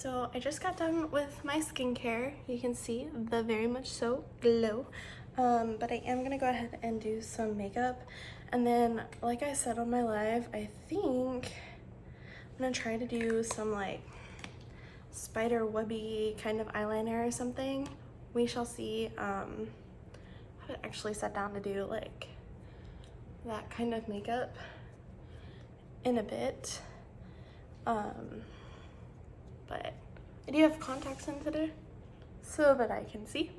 So I just got done with my skincare. You can see the very much so glow. But I am gonna go ahead and do some makeup. And then, like I said on my live, I think I'm gonna try to do some like spider webby kind of eyeliner or something. We shall see. I haven't actually sat down to do like that kind of makeup in a bit. But I do have contacts in today so that I can see.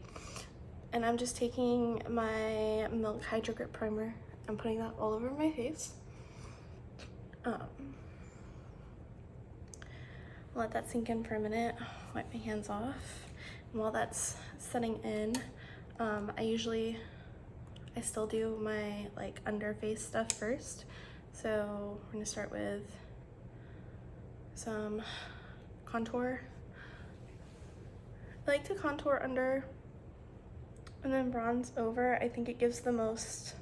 And I'm just taking my Milk Hydro Grip Primer and putting that all over my face. Let that sink in for a minute, wipe my hands off. And while that's setting in, I still do my like under face stuff first. So we're gonna start with some contour. I like to contour under and then bronze over. I think it gives the most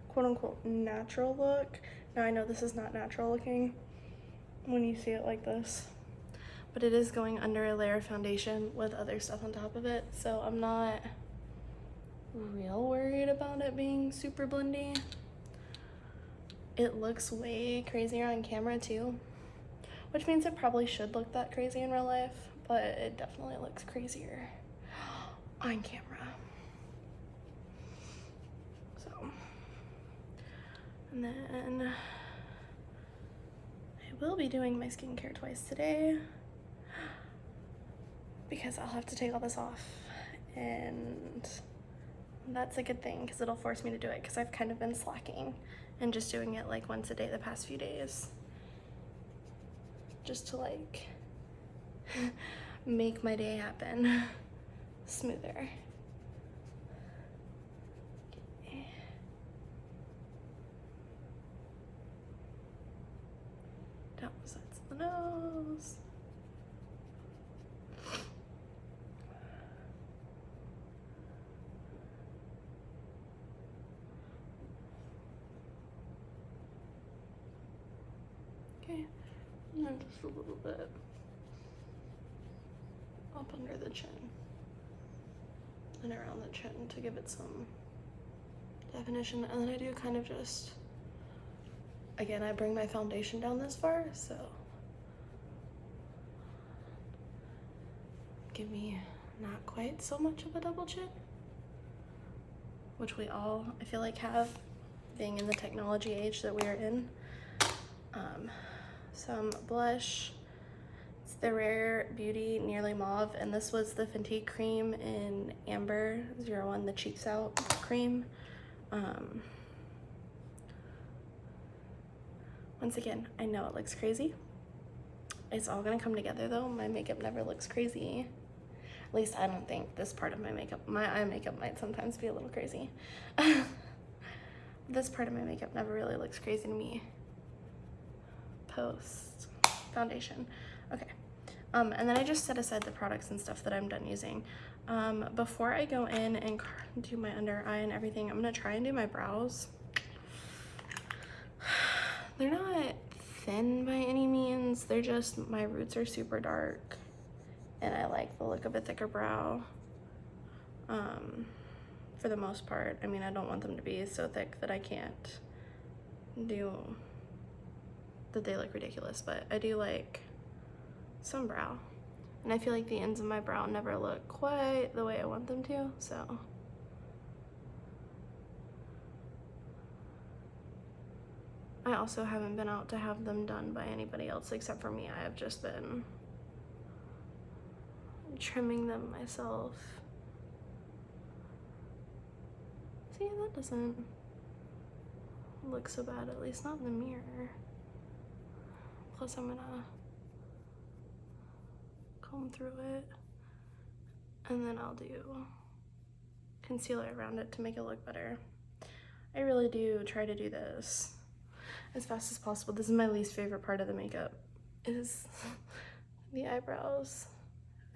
quote unquote natural look. Now I know this is not natural looking when you see it like this, but it is going under a layer of foundation with other stuff on top of it. So I'm not real worried about it being super blendy. It looks way crazier on camera too, which means it probably should look that crazy in real life, but it definitely looks crazier on camera. So, and then I will be doing my skincare twice today because I'll have to take all this off, and that's a good thing because it'll force me to do it because I've kind of been slacking and just doing it like once a day the past few days just to like make my day happen smoother. Okay. Down the sides of the nose. Okay, and then just a little bit up under the chin and around the chin to give it some definition. And then I do kind of just, again, I bring my foundation down this far, so give me not quite so much of a double chin, which we all, I feel like, have, being in the technology age that we are in. Some blush. It's the Rare Beauty Nearly Mauve, and this was the Fenty cream in Amber 01, the Cheeks Out cream. Once again, I know it looks crazy. It's all gonna come together though. My makeup never looks crazy. At least I don't think this part of my makeup. My eye makeup might sometimes be a little crazy. This part of my makeup never really looks crazy to me. Post foundation. Okay. And then I just set aside the products and stuff that I'm done using. Before I go in and do my under eye and everything, I'm gonna try and do my brows. They're not thin by any means. They're just, my roots are super dark and I like the look of a thicker brow. For the most part. I mean, I don't want them to be so thick that I can't do, that they look ridiculous, but I do like some brow. And I feel like the ends of my brow never look quite the way I want them to, so. I also haven't been out to have them done by anybody else except for me. I have just been trimming them myself. See, that doesn't look so bad, at least not in the mirror. Plus I'm gonna comb through it and then I'll do concealer around it to make it look better. I really do try to do this as fast as possible. This is my least favorite part of the makeup, is the eyebrows.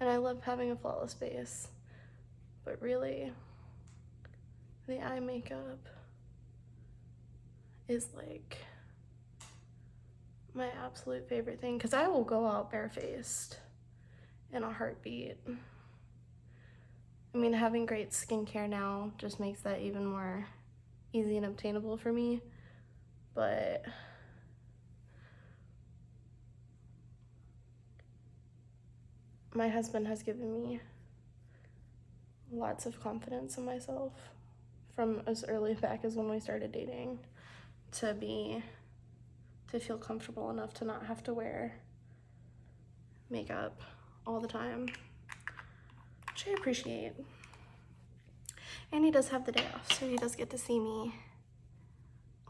And I love having a flawless base, but really, the eye makeup is like my absolute favorite thing because I will go out barefaced in a heartbeat. I mean, having great skincare now just makes that even more easy and obtainable for me, but my husband has given me lots of confidence in myself from as early back as when we started dating to feel comfortable enough to not have to wear makeup all the time, which I appreciate. And he does have the day off, so he does get to see me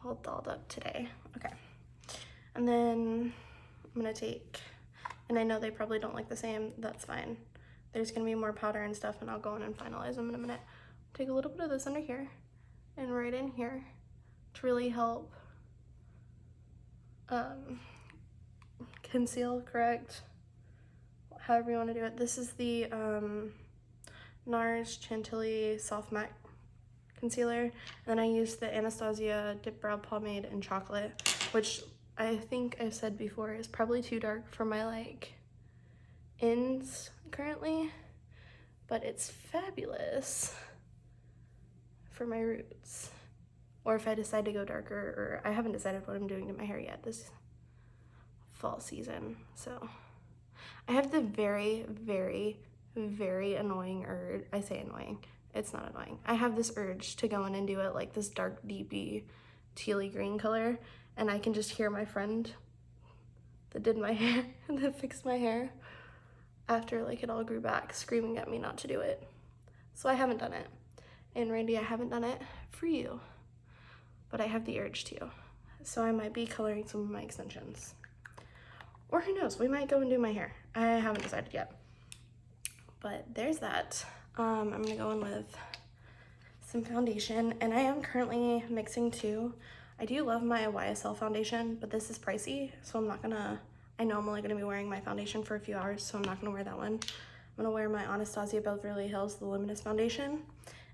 all dolled up today. Okay, and then I'm gonna take, and I know they probably don't look the same, that's fine. There's gonna be more powder and stuff, and I'll go in and finalize them in a minute. Take a little bit of this under here and right in here to really help conceal, correct, however you want to do it. This is the NARS Chantilly Soft Matte Concealer, and then I use the Anastasia Dip Brow Pomade in Chocolate, which I think I've said before is probably too dark for my like ends currently, but it's fabulous for my roots. Or if I decide to go darker, or I haven't decided what I'm doing to my hair yet this fall season. So I have the very, very, very annoying urge. I say annoying, it's not annoying. I have this urge to go in and do it like this dark, deepy, tealy green color, and I can just hear my friend that did my hair, that fixed my hair after like it all grew back, screaming at me not to do it. So I haven't done it. And Randy, I haven't done it for you, but I have the urge to. So I might be coloring some of my extensions. Or who knows, we might go and do my hair. I haven't decided yet. But there's that. I'm gonna go in with some foundation, and I am currently mixing two. I do love my YSL foundation, but this is pricey, so I'm not gonna, I know I'm only gonna be wearing my foundation for a few hours, so I'm not gonna wear that one. I'm gonna wear my Anastasia Beverly Hills, the Luminous foundation,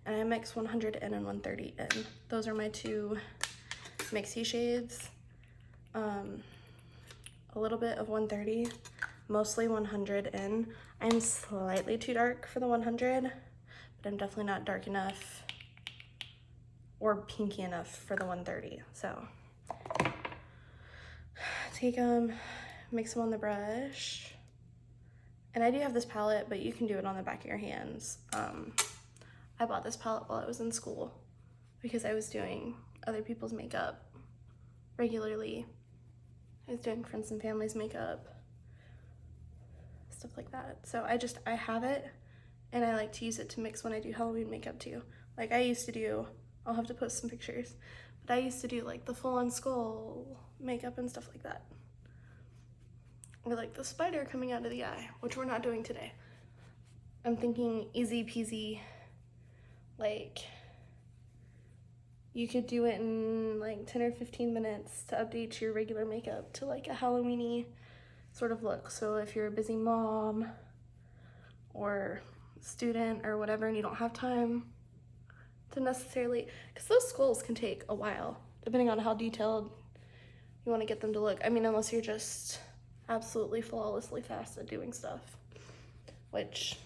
and I mix 100 in and 130 in. Those are my two mixy shades. A little bit of 130, mostly 100 in. I'm slightly too dark for the 100, but I'm definitely not dark enough or pinky enough for the 130. So take them, mix them on the brush. And I do have this palette, but you can do it on the back of your hands. I bought this palette while I was in school because I was doing other people's makeup regularly. I was doing friends and family's makeup, stuff like that. So I have it, and I like to use it to mix when I do Halloween makeup too. Like I used to do, I'll have to post some pictures, but I used to do like the full-on skull makeup and stuff like that. Or like the spider coming out of the eye, which we're not doing today. I'm thinking easy peasy, like you could do it in like 10 or 15 minutes to update your regular makeup to like a Halloween-y sort of look. So if you're a busy mom or student or whatever and you don't have time to necessarily, because those skulls can take a while depending on how detailed you want to get them to look. I mean, unless you're just absolutely flawlessly fast at doing stuff, which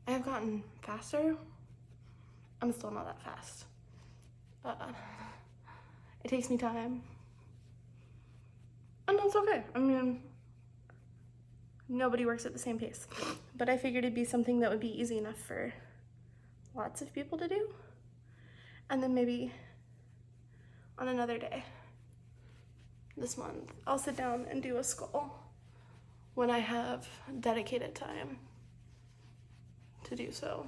I have gotten faster. I'm still not that fast. It takes me time. And that's okay. I mean, nobody works at the same pace. But I figured it'd be something that would be easy enough for lots of people to do. And then maybe on another day this month, I'll sit down and do a skull when I have dedicated time to do so.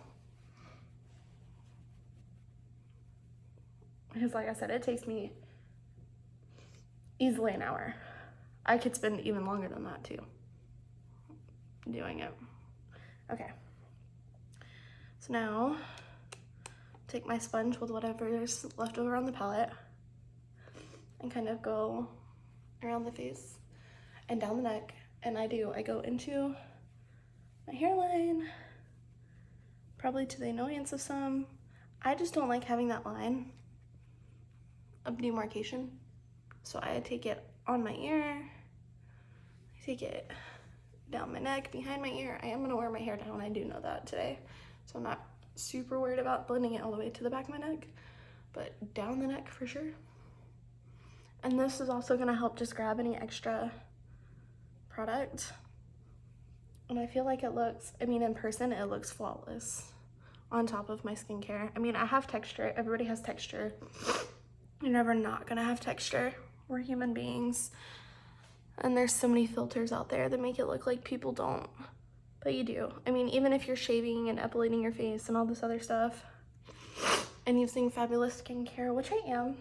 Because like I said, it takes me easily an hour. I could spend even longer than that too, doing it. Okay. So now, take my sponge with whatever's left over on the palette and kind of go around the face and down the neck. And I go into my hairline, probably to the annoyance of some. I just don't like having that line of demarcation. So I take it on my ear, I take it down my neck, behind my ear. I am gonna wear my hair down, I do know that today. So I'm not super worried about blending it all the way to the back of my neck, but down the neck for sure. And this is also gonna help just grab any extra product. And I feel like it looks, I mean, in person, it looks flawless on top of my skincare. I mean, I have texture, everybody has texture. You're never not gonna have texture. We're human beings. And there's so many filters out there that make it look like people don't, but you do. I mean, even if you're shaving and epilating your face and all this other stuff and using fabulous skincare, which I am,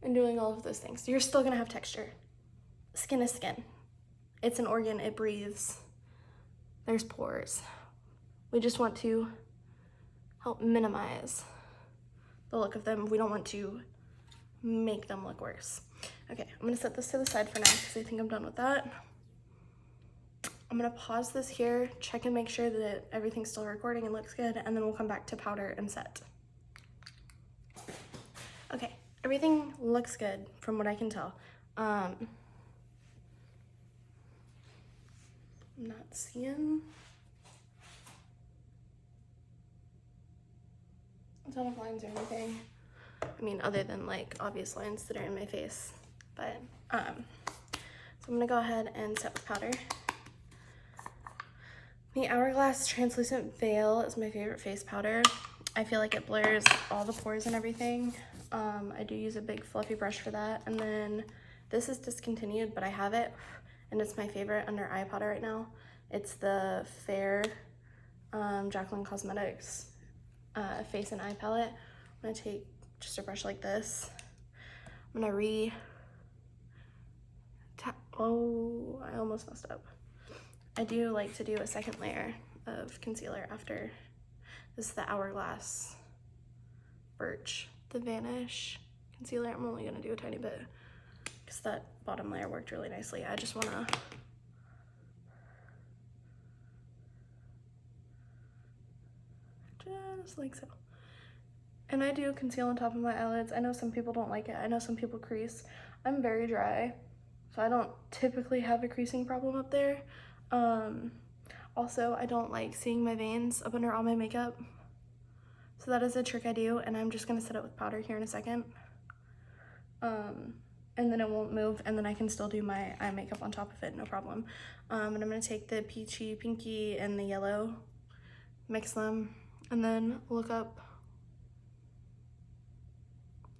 and doing all of those things, you're still gonna have texture. Skin is skin. It's an organ, it breathes. There's pores. We just want to help minimize the look of them. We don't want to make them look worse. Okay, I'm gonna set this to the side for now because I think I'm done with that. I'm gonna pause this here, check and make sure that everything's still recording and looks good, and then we'll come back to powder and set. Okay, everything looks good from what I can tell. I'm not seeing a ton of lines or anything. I mean, other than like obvious lines that are in my face, but so I'm gonna go ahead and set with powder. The Hourglass Translucent Veil is my favorite face powder. I feel like it blurs all the pores and everything. I do use a big fluffy brush for that. And then this is discontinued, but I have it, and it's my favorite under eye powder right now. It's the Fair Jaclyn Cosmetics face and eye palette. I'm gonna take just a brush like this. I'm gonna oh, I almost messed up. I do like to do a second layer of concealer after. This is the Hourglass Birch, the Vanish concealer. I'm only gonna do a tiny bit because that bottom layer worked really nicely. I just wanna just like so. And I do conceal on top of my eyelids. I know some people don't like it. I know some people crease. I'm very dry, so I don't typically have a creasing problem up there. Also, I don't like seeing my veins up under all my makeup. So that is a trick I do, and I'm just gonna set it with powder here in a second. And then it won't move, and then I can still do my eye makeup on top of it, no problem. And I'm gonna take the peachy, pinky, and the yellow, mix them, and then look up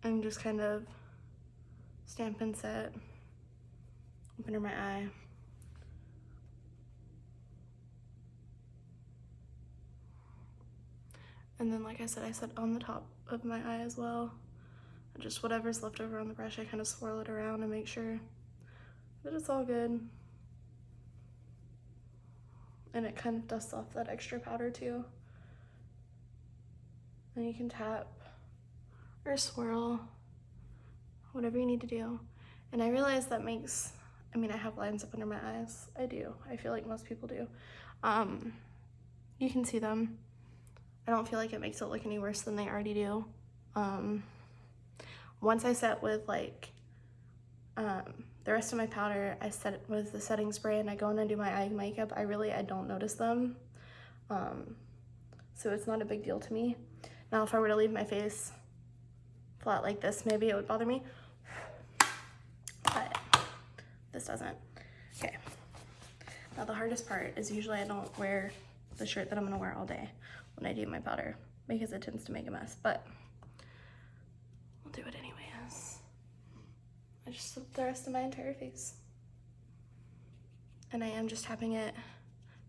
and just kind of stamp and set up under my eye. And then, like I said, I set on the top of my eye as well. Just whatever's left over on the brush, I kind of swirl it around and make sure that it's all good. And it kind of dusts off that extra powder too. And you can tap or swirl, whatever you need to do. And I realize that makes, I mean, I have lines up under my eyes. I do. I feel like most people do. You can see them. I don't feel like it makes it look any worse than they already do. Once I set with like the rest of my powder, I set it with the setting spray and I go in and do my eye makeup, I don't notice them. So it's not a big deal to me. Now, if I were to leave my face flat like this, maybe it would bother me, but this doesn't. Okay. Now the hardest part is usually I don't wear the shirt that I'm gonna wear all day when I do my powder because it tends to make a mess, but I'll do it anyways. I just swept the rest of my entire face. And I am just tapping it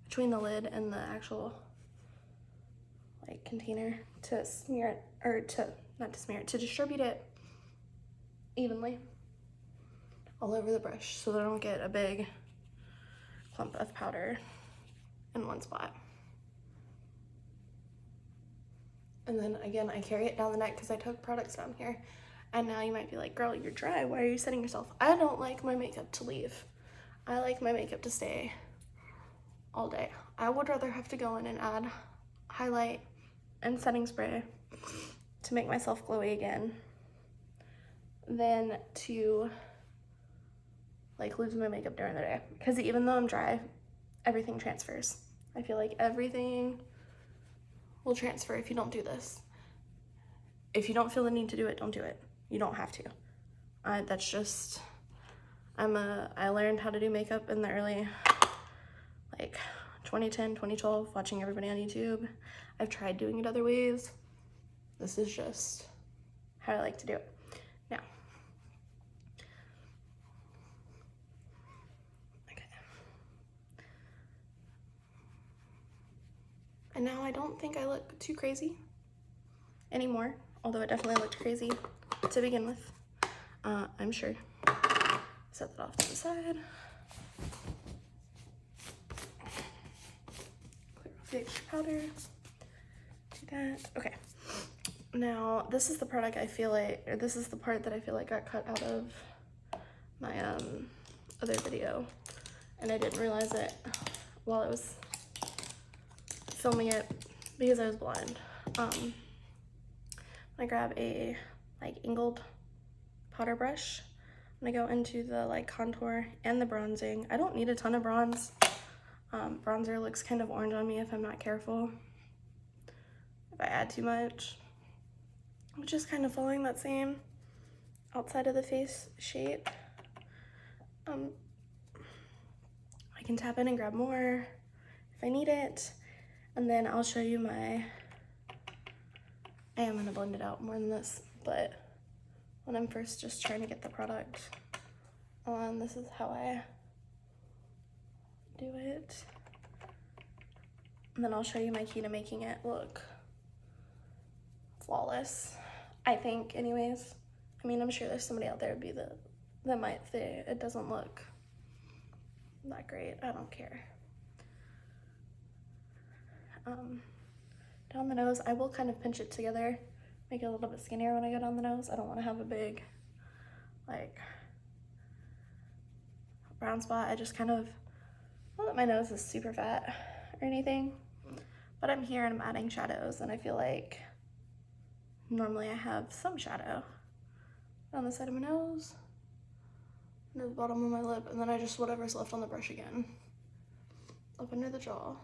between the lid and the actual like container to smear it, or not to smear it, to distribute it evenly all over the brush so that I don't get a big clump of powder in one spot. And then again, I carry it down the neck because I took products down here. And now you might be like, girl, you're dry. Why are you setting yourself? I don't like my makeup to leave. I like my makeup to stay all day. I would rather have to go in and add highlight and setting spray to make myself glowy again than to like lose my makeup during the day. Because even though I'm dry, everything transfers. I feel like everything will transfer if you don't do this. If you don't feel the need to do it, don't do it. You don't have to. That's just, I learned how to do makeup in the early, like 2010, 2012, watching everybody on YouTube. I've tried doing it other ways. This is just how I like to do it. Now, okay. And now I don't think I look too crazy anymore, although it definitely looked crazy to begin with. I'm sure. Set that off to the side. Clear off the extra powder. Do that. Okay. Now, this is the product I feel like, or this is the part that I feel like got cut out of my other video, and I didn't realize it while I was filming it because I was blind. I grab a like angled powder brush. I'm gonna go into the like contour and the bronzing. I don't need a ton of bronze. Bronzer looks kind of orange on me if I'm not careful. If I add too much. I'm just kind of following that same outside of the face shape. I can tap in and grab more if I need it. And then I'll show you I am gonna blend it out more than this, but when I'm first just trying to get the product on, this is how I do it. And then I'll show you my key to making it look flawless, I think, anyways. I mean, I'm sure there's somebody out there that might say it doesn't look that great. I don't care. Down the nose, I will kind of pinch it together, make it a little bit skinnier when I go down the nose. I don't want to have a big, like, brown spot. I just kind of, not that my nose is super fat or anything, but I'm here and I'm adding shadows, and I feel like normally I have some shadow on the side of my nose, and the bottom of my lip, and then I just whatever's left on the brush again, up under the jaw.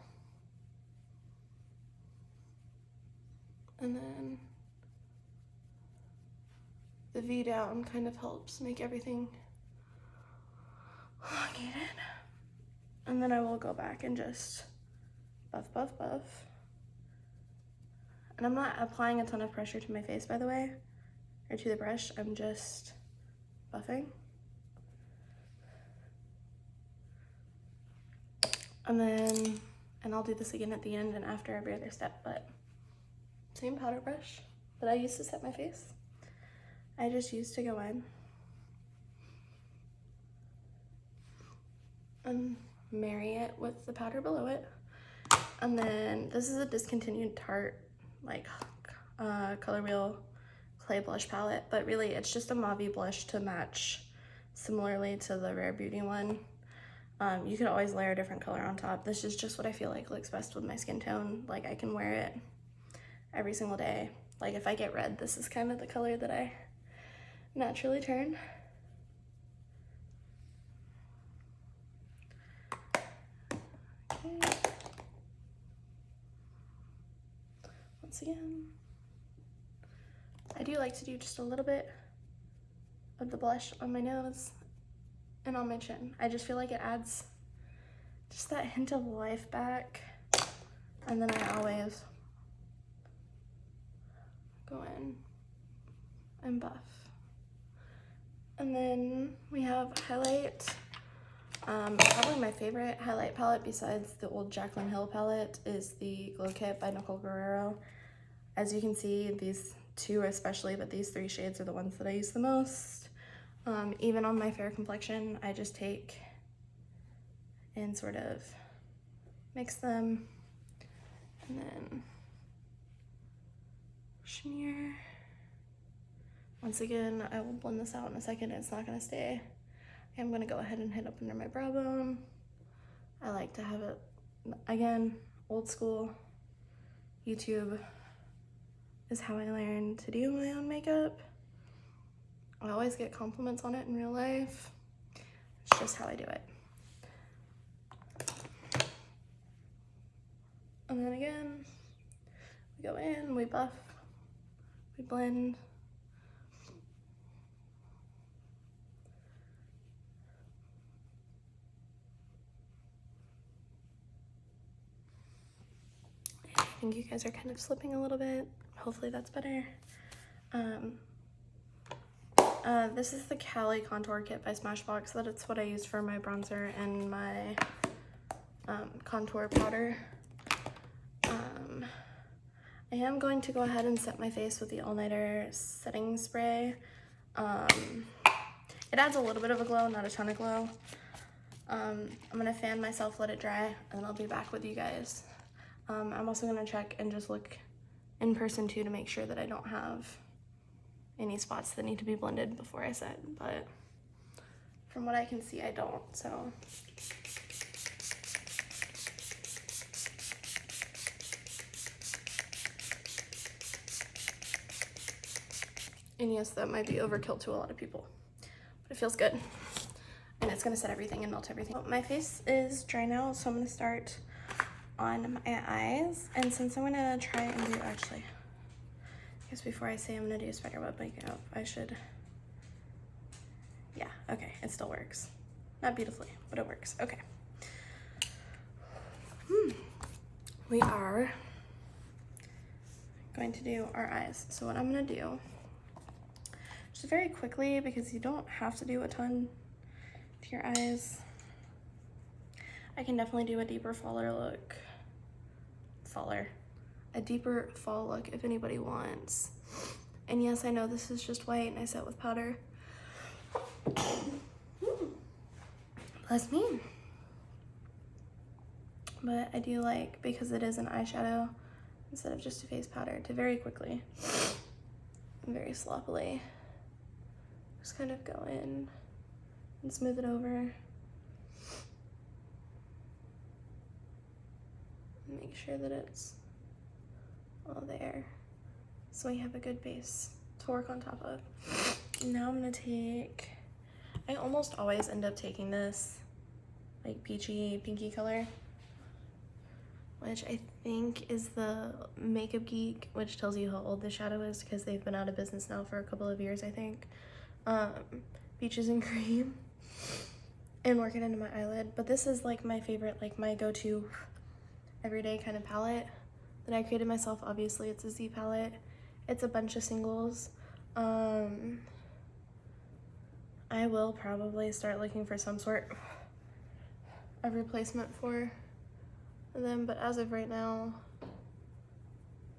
And then the V down kind of helps make everything elongated. And then I will go back and just buff, buff, buff. And I'm not applying a ton of pressure to my face, by the way, or to the brush. I'm just buffing. And I'll do this again at the end and after every other step, but same powder brush that I used to set my face, I just used to go in and marry it with the powder below it. And then this is a discontinued Tarte like Color Wheel clay blush palette, but really it's just a mauve blush to match similarly to the Rare Beauty one. You could always layer a different color on top. This is just what I feel like looks best with my skin tone. Like, I can wear it every single day. Like, if I get red, this is kind of the color that I naturally turn. Okay. Once again, I do like to do just a little bit of the blush on my nose and on my chin. I just feel like it adds just that hint of life back. And then I always go in and buff. And then we have highlight. Probably my favorite highlight palette besides the old Jaclyn Hill palette is the Glow Kit by Nicole Guerrero. As you can see, these two especially, but these three shades are the ones that I use the most. Even on my fair complexion, I just take and sort of mix them and then smear. Once again, I will blend this out in a second. It's not gonna stay. I'm gonna go ahead and hit up under my brow bone. I like to have it, again, old school. YouTube is how I learned to do my own makeup. I always get compliments on it in real life. It's just how I do it. And then again, we go in, we buff, we blend. I think you guys are kind of slipping a little bit. Hopefully that's better. This is the Cali Contour Kit by Smashbox. That's what I used for my bronzer and my contour powder. I am going to go ahead and set my face with the All Nighter setting spray. It adds a little bit of a glow, not a ton of glow. I'm gonna fan myself, let it dry, and then I'll be back with you guys. I'm also gonna check and just look in person too to make sure that I don't have any spots that need to be blended before I set, but from what I can see, I don't, so. And yes, that might be overkill to a lot of people, but it feels good. And it's gonna set everything and melt everything. My face is dry now, so I'm gonna start on my eyes. And since I'm gonna try and do, actually, I guess before I say I'm gonna do spiderweb makeup, I should, yeah, okay, it still works. Not beautifully, but it works, okay. We are going to do our eyes. So what I'm gonna do, just very quickly, because you don't have to do a ton to your eyes. I can definitely do a deeper faller look. A deeper fall look if anybody wants. And yes, I know this is just white and I set with powder. Bless me. But I do like, because it is an eyeshadow instead of just a face powder, to very quickly, very sloppily, just kind of go in and smooth it over. Make sure that it's all there, so we have a good base to work on top of. Now I'm gonna take, I almost always end up taking this like peachy pinky color, which I think is the Makeup Geek, which tells you how old the shadow is because they've been out of business now for a couple of years, I think. Peaches and cream, and work it into my eyelid. But this is like my favorite, like my go-to everyday kind of palette that I created myself. Obviously it's a Z palette. It's a bunch of singles. I will probably start looking for some sort of replacement for them, but as of right now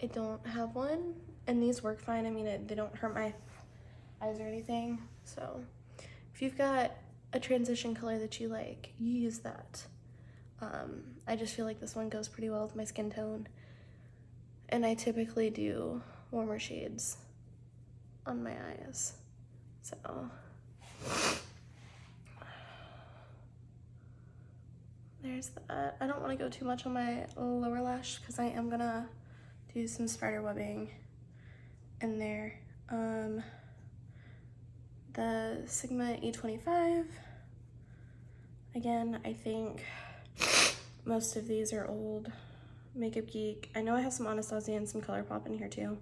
I don't have one, and these work fine. I mean, they don't hurt my eyes or anything, so if you've got a transition color that you like, you use that. I just feel like this one goes pretty well with my skin tone, and I typically do warmer shades on my eyes, so there's that. I don't want to go too much on my lower lash because I am gonna do some spider webbing in there. The Sigma E25, again, I think most of these are old. Makeup Geek. I know I have some Anastasia and some ColourPop in here too,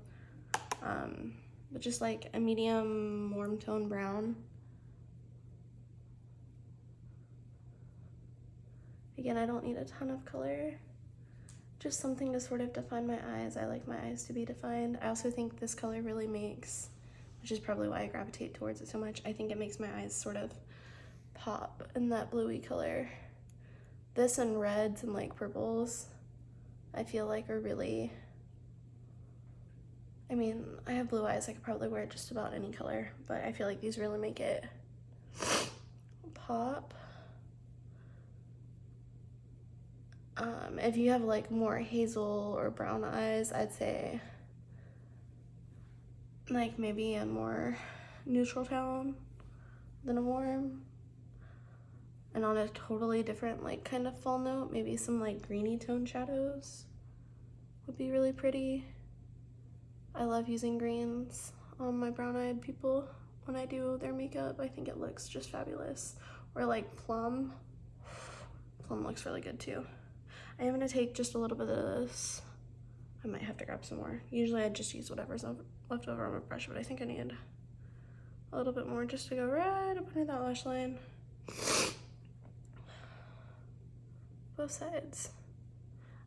but just like a medium warm tone brown. Again, I don't need a ton of color, just something to sort of define my eyes. I like my eyes to be defined. I also think this color really makes, which is probably why I gravitate towards it so much, I think it makes my eyes sort of pop in that bluey color. This and reds and like purples, I feel like are really, I mean, I have blue eyes, I could probably wear just about any color, but I feel like these really make it pop. If you have like more hazel or brown eyes, I'd say like maybe a more neutral tone than a warm. And on a totally different like kind of fall note, maybe some like greeny tone shadows would be really pretty. I love using greens on my brown-eyed people when I do their makeup. I think it looks just fabulous. Or like plum. Plum looks really good too. I am gonna take just a little bit of this. I might have to grab some more. Usually I just use whatever's left over on my brush, but I think I need a little bit more just to go right up under that lash line. Both sides.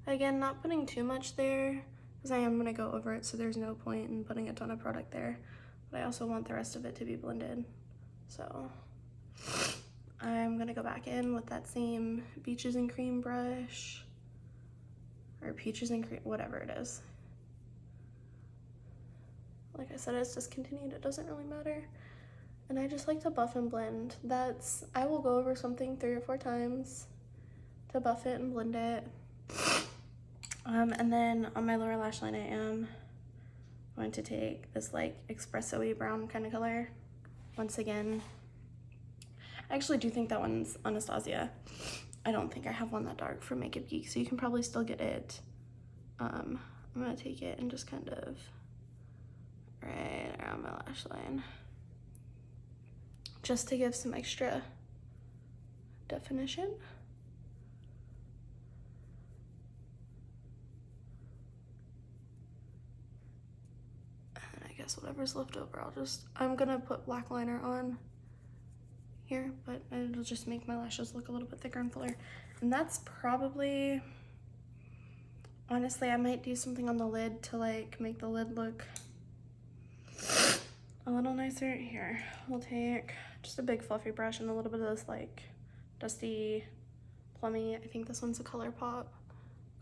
Again, not putting too much there because I am gonna go over it, so there's no point in putting a ton of product there. But I also want the rest of it to be blended. So I'm gonna go back in with that same Beaches and Cream brush, or Peaches and Cream, whatever it is. Like I said, it's discontinued, it doesn't really matter. And I just like to buff and blend. I will go over something 3 or 4 times to buff it and blend it. And then on my lower lash line, I am going to take this like espresso-y brown kind of color. Once again, I actually do think that one's Anastasia. I don't think I have one that dark from Makeup Geek, so you can probably still get it. I'm gonna take it and just kind of right around my lash line, just to give some extra definition. And I guess whatever's left over, I'm gonna put black liner on here, but it'll just make my lashes look a little bit thicker and fuller. And that's probably, honestly, I might do something on the lid to like make the lid look a little nicer. Here, we'll take just a big fluffy brush and a little bit of this like dusty plummy, I think this one's a ColourPop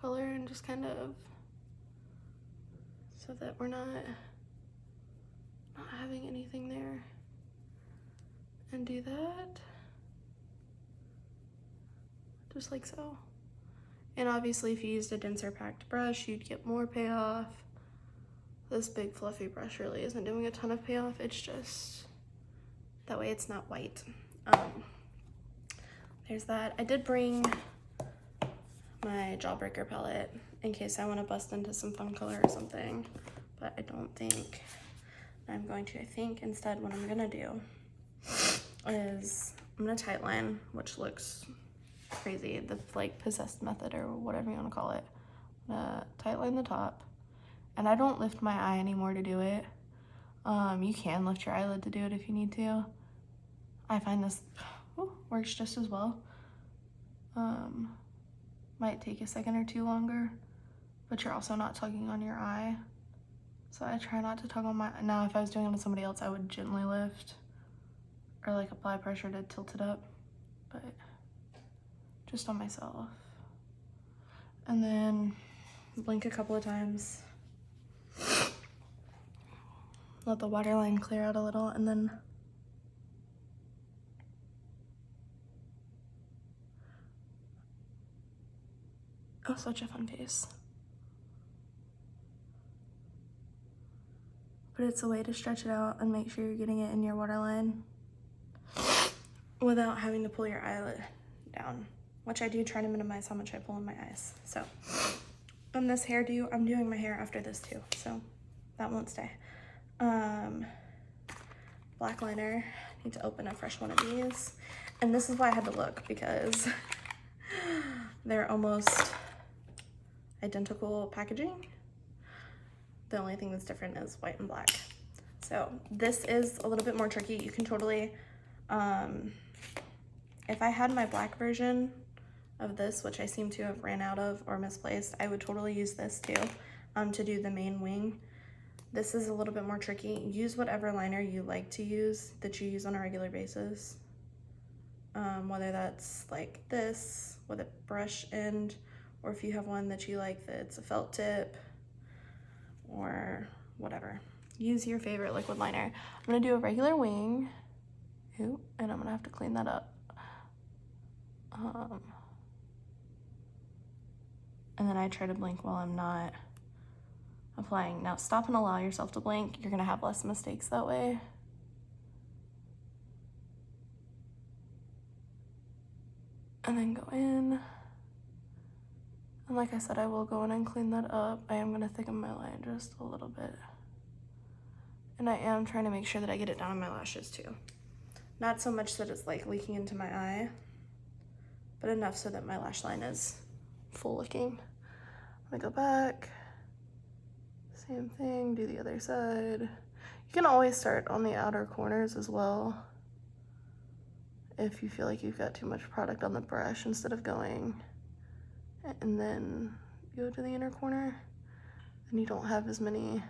color, and just kind of, so that we're not having anything there. And do that just like so. And obviously if you used a denser packed brush, you'd get more payoff. This big fluffy brush really isn't doing a ton of payoff. It's just that way it's not white. There's that. I did bring my Jawbreaker palette in case I want to bust into some fun color or something, but I don't think I'm going to. I think instead what I'm gonna do is I'm gonna tightline, which looks crazy, the like possessed method or whatever you want to call it. I'm gonna tightline the top, and I don't lift my eye anymore to do it. You can lift your eyelid to do it if you need to. I find this works just as well. Might take a second or 2 longer, but you're also not tugging on your eye. So I try not to tug on my, now if I was doing it on somebody else, I would gently lift or like apply pressure to tilt it up, but just on myself. And then blink a couple of times. Let the waterline clear out a little, and then oh, such a fun face. But it's a way to stretch it out and make sure you're getting it in your waterline without having to pull your eyelid down, which I do try to minimize how much I pull in my eyes. So on this hairdo, I'm doing my hair after this too, so that won't stay. Black liner, I need to open a fresh one of these. And this is why I had to look, because they're almost identical packaging. The only thing that's different is white and black. So this is a little bit more tricky. You can totally, if I had my black version of this, which I seem to have ran out of or misplaced, I would totally use this too, to do the main wing. This is a little bit more tricky. Use whatever liner you like to use, that you use on a regular basis. Whether that's like this with a brush end, or if you have one that you like that's a felt tip, or whatever. Use your favorite liquid liner. I'm gonna do a regular wing. Ooh, and I'm gonna have to clean that up. And then I try to blink while I'm not applying. Now stop and allow yourself to blink. You're gonna have less mistakes that way. And then go in. And like I said, I will go in and clean that up. I am gonna thicken my line just a little bit. And I am trying to make sure that I get it down on my lashes too. Not so much that it's like leaking into my eye, but enough so that my lash line is full looking. I'm gonna go back, same thing, do the other side. You can always start on the outer corners as well if you feel like you've got too much product on the brush, instead of going and then go to the inner corner, and you don't have as many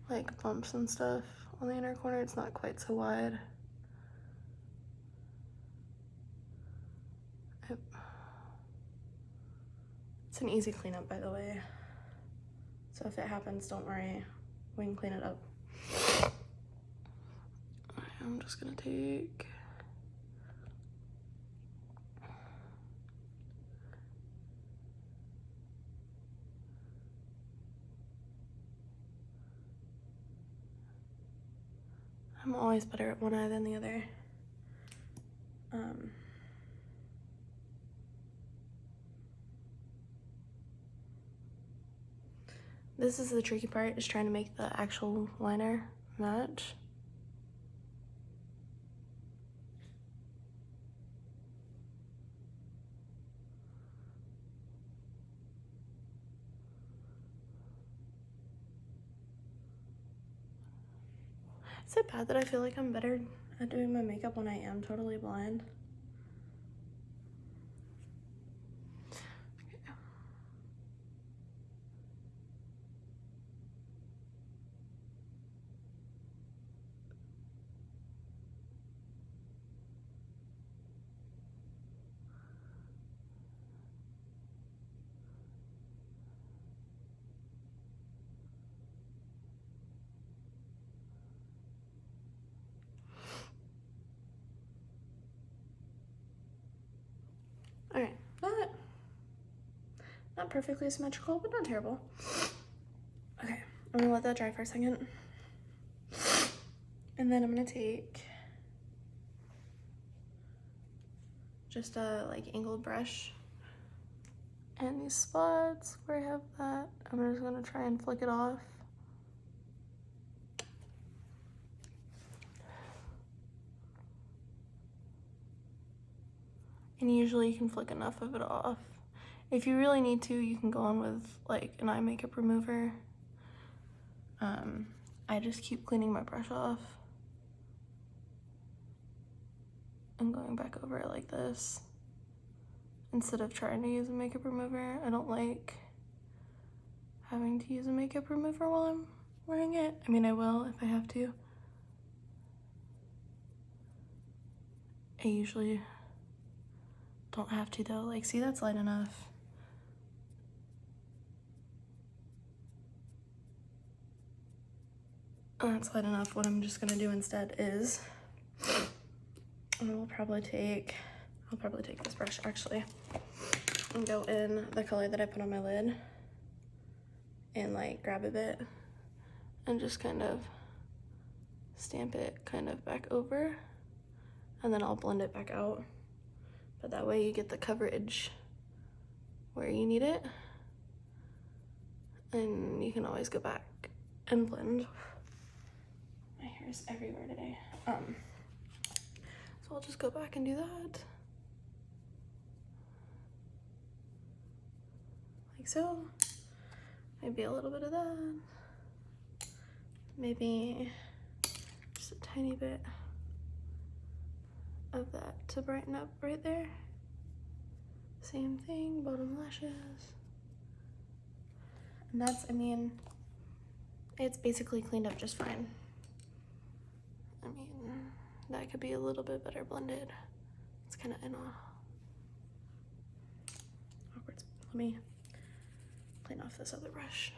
like bumps and stuff on the inner corner. It's not quite so wide. It's an easy cleanup, by the way, so if it happens, don't worry, we can clean it up. I'm just gonna take I'm always better at one eye than the other. This is the tricky part, is trying to make the actual liner match. Is it bad that I feel like I'm better at doing my makeup when I am totally blind? Okay. All right, not perfectly symmetrical, but not terrible. Okay, I'm gonna let that dry for a second. And then I'm gonna take just a like angled brush, and these spots where I have that, I'm just gonna try and flick it off. And usually you can flick enough of it off. If you really need to, you can go on with like an eye makeup remover. I just keep cleaning my brush off and going back over it like this instead of trying to use a makeup remover. I don't like having to use a makeup remover while I'm wearing it. I mean, I will if I have to. I usually don't have to though. Like, see, that's light enough. That's light enough. What I'm just gonna do instead is I'll probably take this brush actually and go in the color that I put on my lid and like grab a bit and just kind of stamp it kind of back over, and then I'll blend it back out. But that way you get the coverage where you need it, and you can always go back and blend. My hair's everywhere today. So I'll just go back and do that. Like so. Maybe a little bit of that. Maybe just a tiny bit of that to brighten up right there. Same thing, bottom lashes. And that's, I mean, it's basically cleaned up just fine. I mean, that could be a little bit better blended. It's kind of in a awkward spot. Let me clean off this other brush,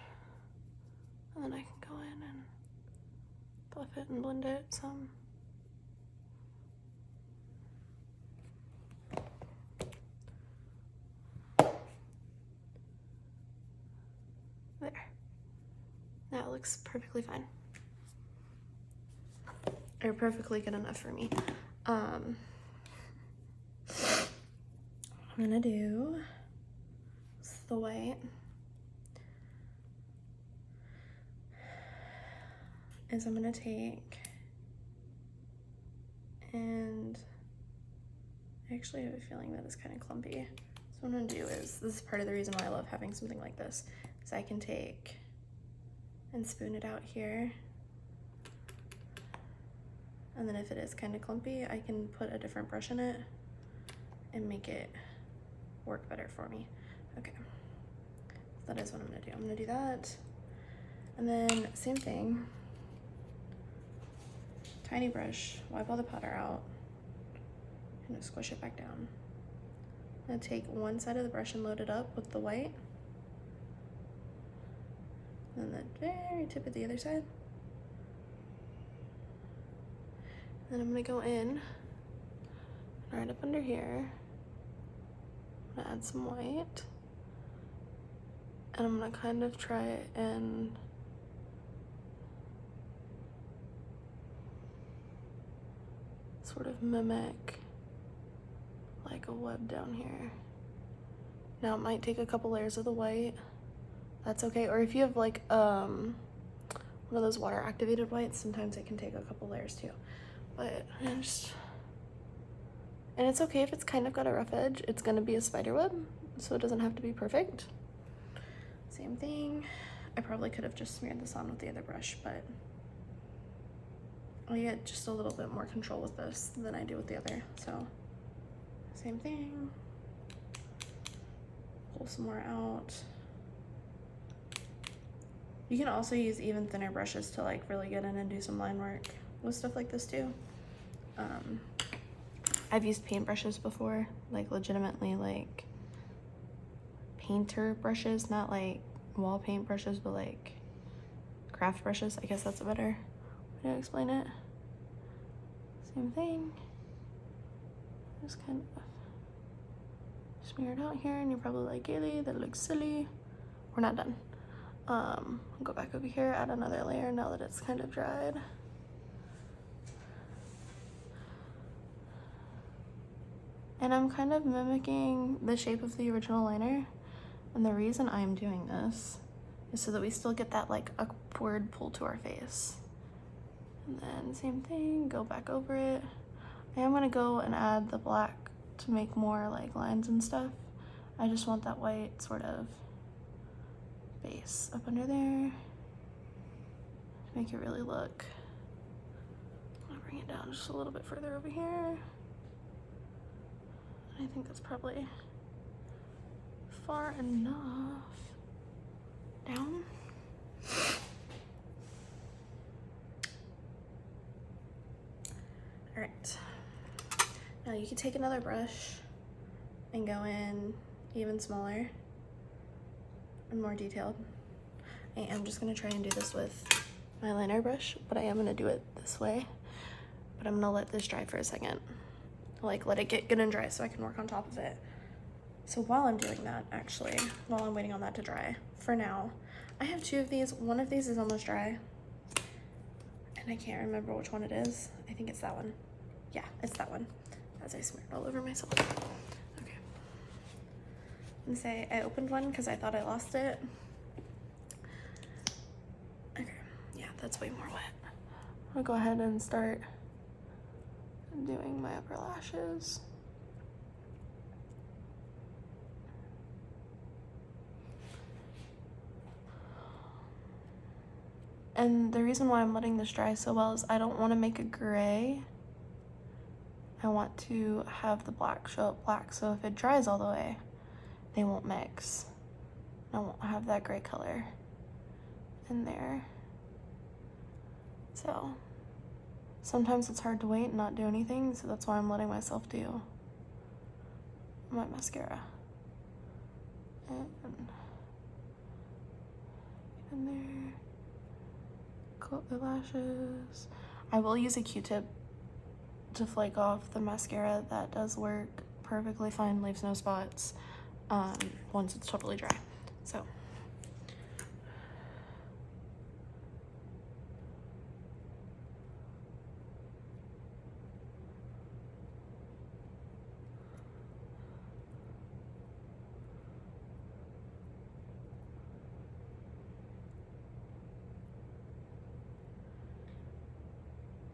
and then I can go in and buff it and blend it some. There. That looks perfectly fine. Or perfectly good enough for me. I'm gonna do the white. Is I'm gonna take, and I actually have a feeling that it's kind of clumpy, So what I'm gonna do is, this is part of the reason why I love having something like this, is I can take and spoon it out here. And then if it is kind of clumpy, I can put a different brush in it and make it work better for me. Okay, so that is what I'm gonna do. I'm gonna do that. And then same thing, tiny brush, wipe all the powder out, and squish it back down. I'm gonna take one side of the brush and load it up with the white. And then the very tip of the other side. Then I'm gonna go in, right up under here. I'm gonna add some white. And I'm gonna kind of try and sort of mimic like a web down here. Now it might take a couple layers of the white. That's okay. Or if you have like one of those water activated whites, sometimes it can take a couple layers too. But and it's okay if it's kind of got a rough edge. It's gonna be a spider web, so it doesn't have to be perfect. Same thing. I probably could have just smeared this on with the other brush, but I get just a little bit more control with this than I do with the other. So same thing. Pull some more out. You can also use even thinner brushes to like really get in and do some line work with stuff like this too. I've used paint brushes before, like legitimately like painter brushes, not like wall paint brushes, but like craft brushes. I guess that's a better way to explain it. Same thing. Just kind of smear it out here, and you're probably like, Kaylee, that looks silly. We're not done. I'll go back over here, add another layer now that it's kind of dried. And I'm kind of mimicking the shape of the original liner. And the reason I'm doing this is so that we still get that like upward pull to our face. And then same thing, go back over it. I am gonna go and add the black to make more like lines and stuff. I just want that white sort of base up under there to make it really look. I'm gonna bring it down just a little bit further over here. I think that's probably far enough down. All right, now you can take another brush and go in even smaller and more detailed. I am just gonna try and do this with my liner brush, but I am gonna do it this way. But I'm gonna let this dry for a second. Like let it get good and dry so I can work on top of it. So while I'm doing that, actually, while I'm waiting on that to dry, for now, I have two of these. One of these is almost dry, and I can't remember which one it is. I think it's that one. Yeah, it's that one, as I smeared all over myself. Okay. And say I opened one because I thought I lost it. Okay, yeah, that's way more wet. I'll go ahead and start doing my upper lashes. And the reason why I'm letting this dry so well is I don't want to make a gray. I want to have the black show up black, so if it dries all the way, they won't mix. I won't have that gray color in there. So sometimes it's hard to wait and not do anything, so that's why I'm letting myself do my mascara. And get in there, coat the lashes. I will use a Q-tip to flake off the mascara. That does work perfectly fine, leaves no spots once it's totally dry. So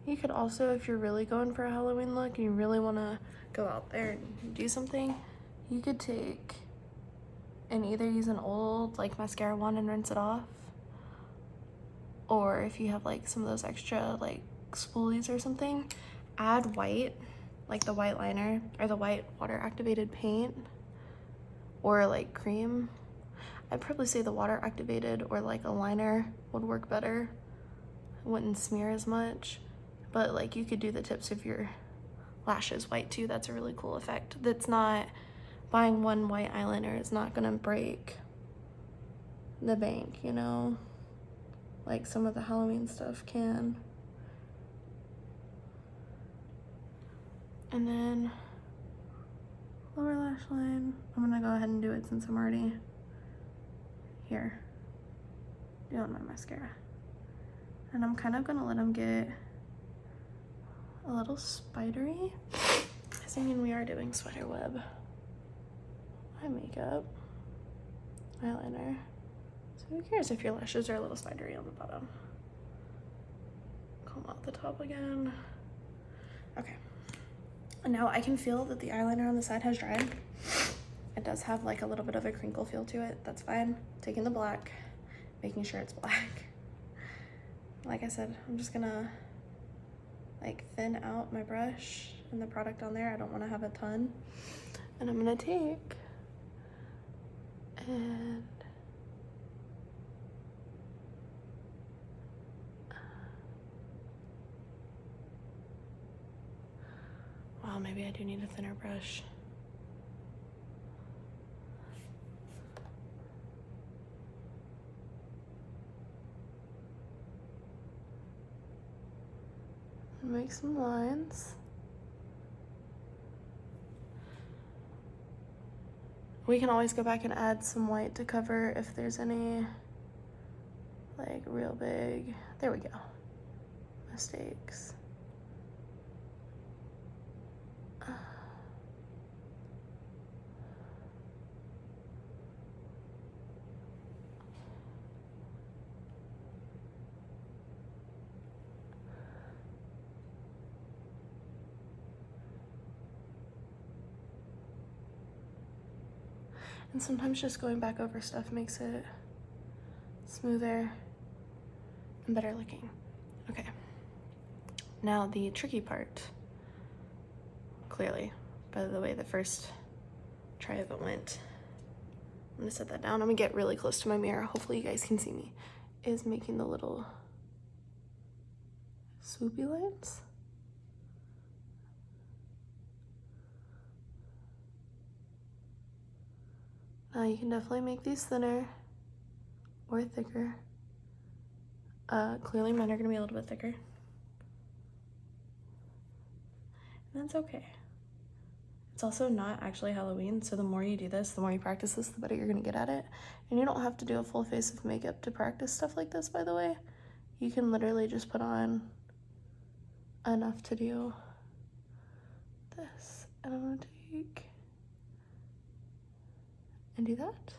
you could also, if you're really going for a Halloween look and you really want to go out there and do something, you could take and either use an old like mascara wand and rinse it off, or if you have like some of those extra like spoolies or something, add white, like the white liner or the white water activated paint or like cream. I'd probably say the water activated or like a liner would work better. It wouldn't smear as much, but like you could do the tips of your lashes white too. That's a really cool effect. That's not, buying one white eyeliner is not gonna break the bank, you know, like some of the Halloween stuff can. And then lower lash line, I'm gonna go ahead and do it since I'm already here doing my mascara. And I'm kind of gonna let them get a little spidery, because I mean, we are doing spider web eye makeup, eyeliner. So who cares if your lashes are a little spidery on the bottom? Comb out the top again. Okay. And now I can feel that the eyeliner on the side has dried. It does have like a little bit of a crinkle feel to it. That's fine. Taking the black, making sure it's black. Like I said, I'm just gonna like thin out my brush and the product on there. I don't want to have a ton. And I'm gonna take and wow, maybe I do need a thinner brush. Make some lines. We can always go back and add some white to cover if there's any like real big, there we go, mistakes. And sometimes just going back over stuff makes it smoother and better looking. Okay, now the tricky part, clearly, by the way the first try of it went, I'm gonna set that down. I'm gonna get really close to my mirror, hopefully you guys can see me, is making the little swoopy lines. Now you can definitely make these thinner or thicker. Clearly mine are gonna be a little bit thicker. And that's okay. It's also not actually Halloween, so the more you do this, the more you practice this, the better you're gonna get at it. And you don't have to do a full face of makeup to practice stuff like this, by the way. You can literally just put on enough to do this. And I'm gonna take and do that.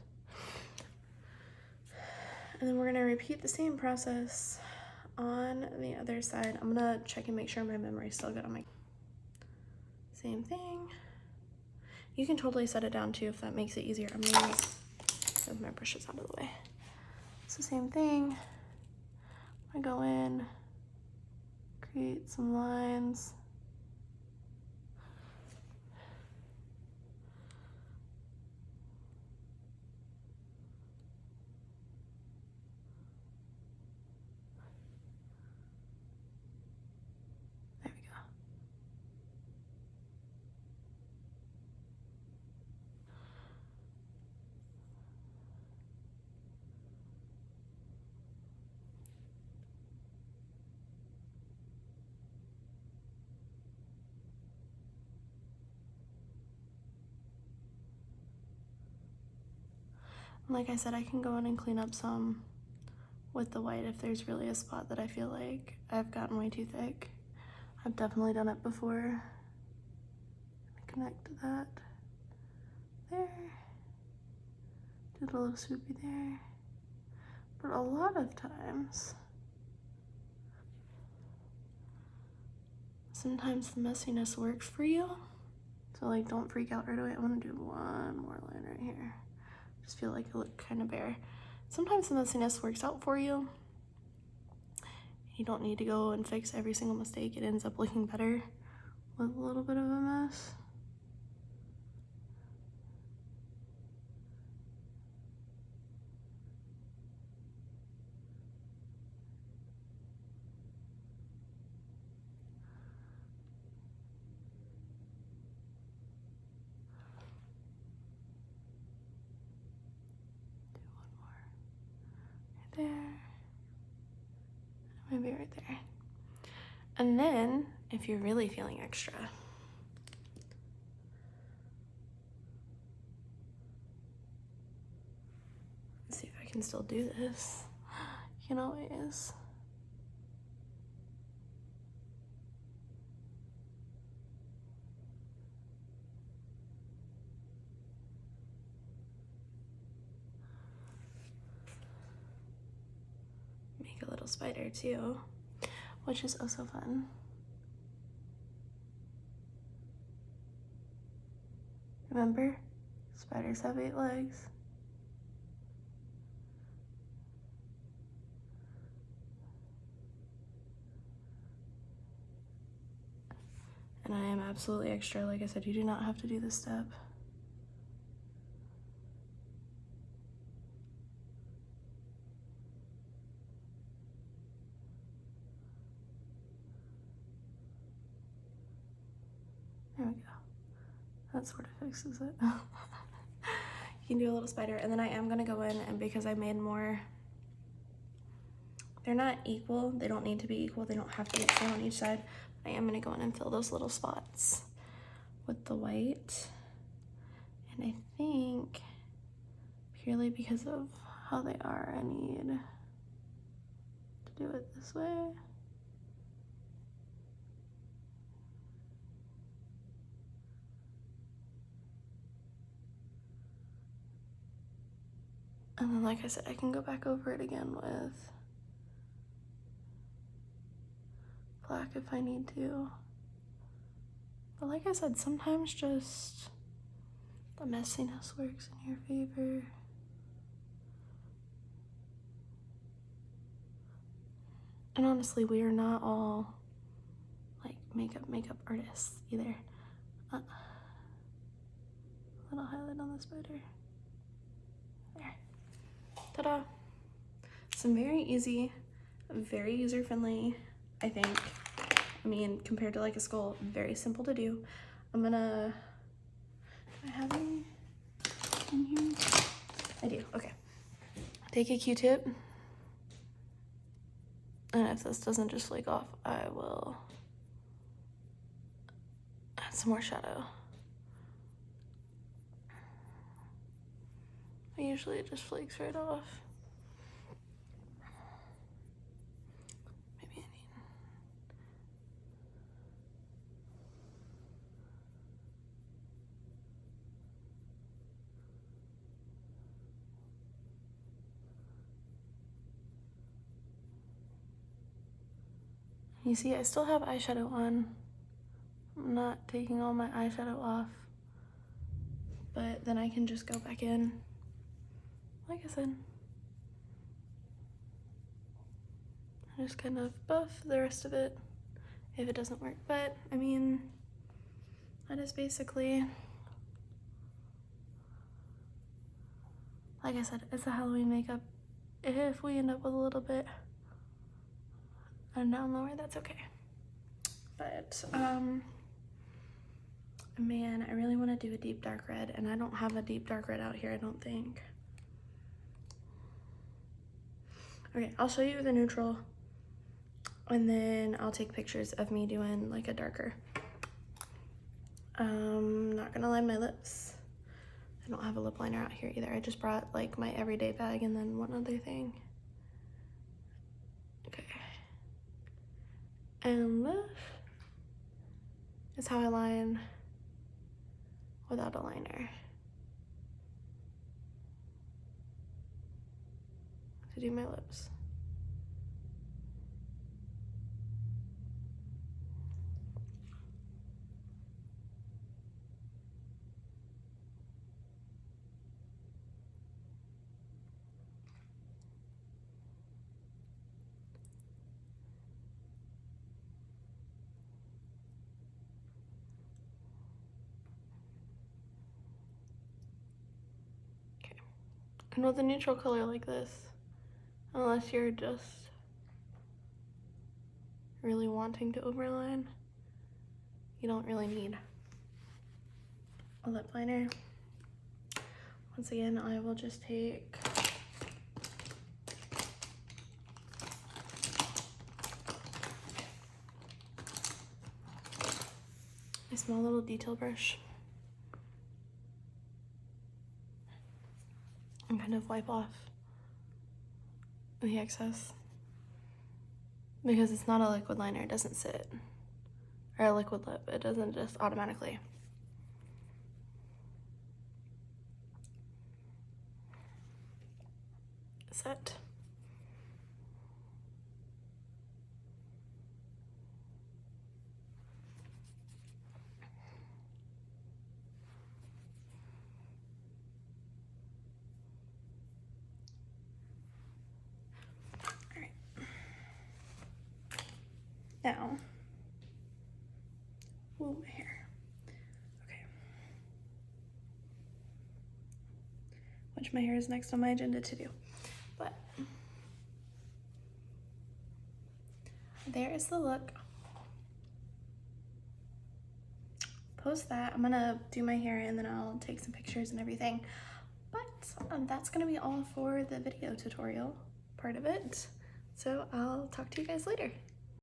And then we're gonna repeat the same process on the other side. I'm gonna check and make sure my memory's still good on my, same thing. You can totally set it down too if that makes it easier. I'm gonna move my brushes out of the way. It's the same thing. I go in, create some lines. There we go. Like I said, I can go in and clean up some with the white if there's really a spot that I feel like I've gotten way too thick. I've definitely done it before. Connect to that. There. Did a little swoopy there. But a lot of times, sometimes the messiness works for you. So like, don't freak out right away. I'm gonna do one more line right here. Just feel like it looked kind of bare. Sometimes the messiness works out for you. You don't need to go and fix every single mistake. It ends up looking better with a little bit of a mess. There, maybe right there. And then if you're really feeling extra, let's see if I can still do this. You can always make a little spider too, which is also fun. Remember, spiders have 8 legs. And I am absolutely extra. Like I said, you do not have to do this step. There we go. That sort of fixes it. You can do a little spider, and then I am gonna go in, and because I made more, they're not equal, they don't need to be equal, they don't have to be the same on each side. I am gonna go in and fill those little spots with the white. And I think purely because of how they are, I need to do it this way. And then, like I said, I can go back over it again with black if I need to. But like I said, sometimes just the messiness works in your favor. And honestly, we are not all like makeup artists either. A little highlight on the spider. There. Ta-da! Some very easy, very user-friendly, I think. I mean, compared to like a skull, very simple to do. I'm gonna, do I have any in here? I do, okay. Take a Q-tip, and if this doesn't just flake off, I will add some more shadow. Usually it just flakes right off. Maybe I need... You see, I still have eyeshadow on. I'm not taking all my eyeshadow off, but then I can just go back in, like I said. I just kind of buff the rest of it if it doesn't work, but I mean, that is basically, like I said, it's a Halloween makeup. If we end up with a little bit down lower, that's okay. But man, I really want to do a deep dark red, and I don't have a deep dark red out here, I don't think. Okay, I'll show you the neutral, and then I'll take pictures of me doing like a darker. Not gonna line my lips. I don't have a lip liner out here either. I just brought like my everyday bag and then one other thing. Okay. And this is how I line without a liner. To do my lips. And with a neutral color like this, unless you're just really wanting to overline, you don't really need a lip liner. Once again, I will just take a small little detail brush and kind of wipe off the excess. Because it's not a liquid liner, it doesn't sit. Or a liquid lip, it doesn't just automatically. Set. Alright. Now, ooh, my hair. Okay. Which my hair is next on my agenda to do. But there is the look. Post that. I'm gonna do my hair and then I'll take some pictures and everything. But that's gonna be all for the video tutorial part of it. So I'll talk to you guys later.